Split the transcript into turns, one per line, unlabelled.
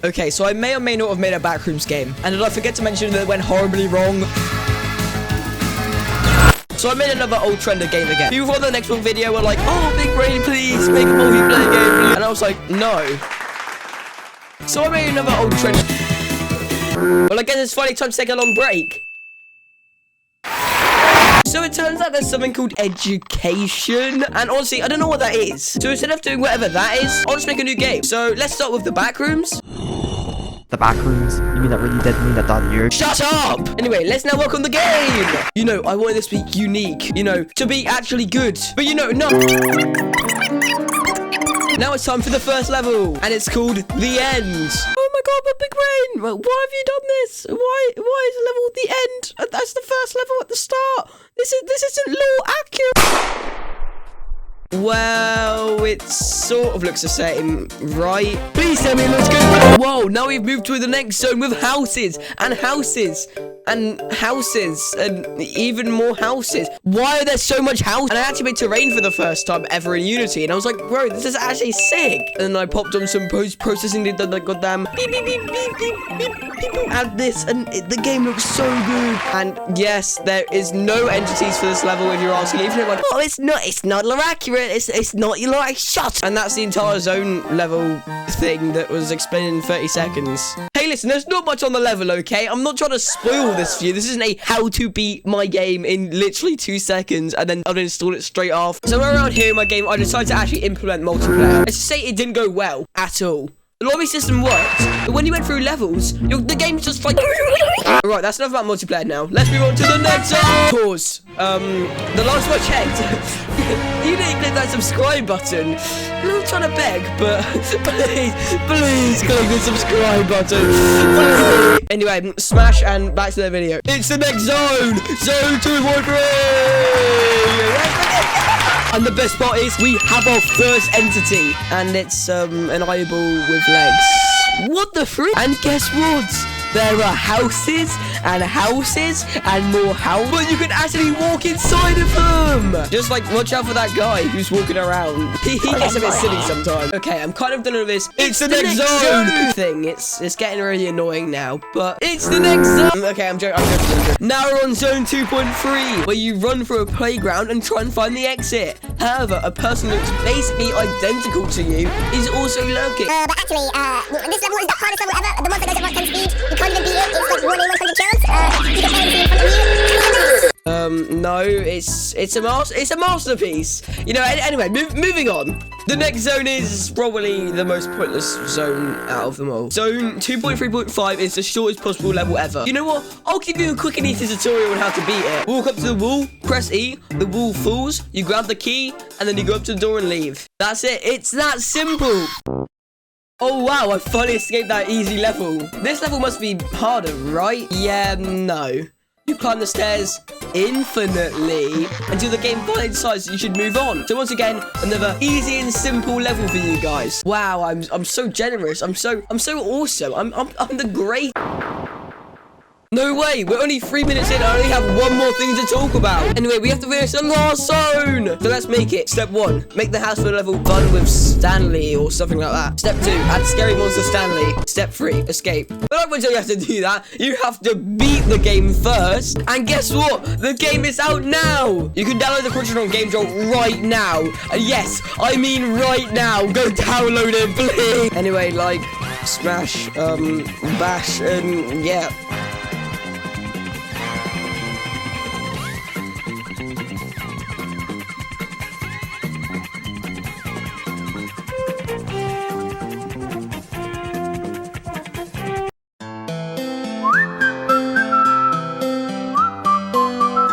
Okay, so I may or may not have made a Backrooms game. And did I forget to mention that it went horribly wrong? So I made another old trender game again. People from the next one video were like, oh, Big Brain, please, make a multiplayer game, please. And I was like, no. So I made another old trend. Well, I guess it's finally time to take a long break. So it turns out there's something called education, and honestly, I don't know what that is. So instead of doing whatever that is, I'll just make a new game. So let's start with the Backrooms.
The Backrooms? You mean that really did mean that you're...
Shut up! Anyway, let's now welcome the game. You know, I wanted this to be unique, you know, to be actually good. But you know, no. Now it's time for the first level, and it's called The End. Oh my god, but Big Brain, why have you done this? Why is level The End? That's the first level at the start. This isn't law accurate. Well, it sort of looks the same, right? Please tell me it looks good. Whoa, now we've moved to the next zone with houses and houses and houses and even more houses. Why are there so much house? And I actually made terrain for the first time ever in Unity, and I was like, bro, this is actually sick. And then I popped on some post-processing, did the goddamn beep, beep, beep, beep, beep, beep, beep, beep, and this, and the game looks so good. And yes, there is no entities for this level if you're asking. If you're like, oh, it's not accurate. It's not, you like, shut. And that's the entire zone level thing that was explained in 30 seconds. Hey, listen, there's not much on the level, okay? I'm not trying to spoil this for you. This isn't a how to beat my game in literally 2 seconds and then uninstall it straight after. So around here in my game, I decided to actually implement multiplayer. Let's just say it didn't go well at all. The lobby system worked, but when you went through levels, the game's just like... Right, that's enough about multiplayer now. Let's move on to the next zone. Pause. The last one I checked, you didn't click that subscribe button. I'm not trying to beg, but please click the subscribe button. Please. Anyway, smash and back to the video. It's the next zone. Zone 2.3. And the best part is we have our first entity, and it's an eyeball with legs. What the frick? And guess what? There are houses and houses and more houses, but you can actually walk inside of them. Just like, watch out for that guy who's walking around. He gets a bit silly sometimes. Okay, I'm kind of done with this. It's the next zone thing. It's getting really annoying now, but it's the next zone. Okay, I'm joking. Now we're on zone 2.3, where you run through a playground and try and find the exit. However, a person who looks basically identical to you is also lurking.
But actually, this level is the hardest level ever. The monster goes at 10 speed. You can't even beat it. It's like 1 in 100 chance. You can barely see in front of you.
No, it's a masterpiece. You know, anyway, moving on. The next zone is probably the most pointless zone out of them all. Zone 2.3.5 is the shortest possible level ever. You know what? I'll give you a quick and easy tutorial on how to beat it. Walk up to the wall, press E, the wall falls, you grab the key, and then you go up to the door and leave. That's it. It's that simple. Oh wow, I finally escaped that easy level. This level must be harder, right? Yeah, no. You climb the stairs infinitely until the game finally decides that you should move on. So once again, another easy and simple level for you guys. Wow, I'm so generous. I'm so awesome. I'm the great. No way, we're only 3 minutes in. I only have one more thing to talk about. Anyway, we have to finish the last zone. So let's make it. Step 1, make the house for level fun with Stanley or something like that. Step 2, add scary monster Stanley. Step 3, escape. But I won't tell you how to do that. You have to beat the game first. And guess what? The game is out now. You can download the Crunchyroll Game Jolt right now. And yes, I mean right now. Go download it, please. Anyway, like, smash, bash, and yeah.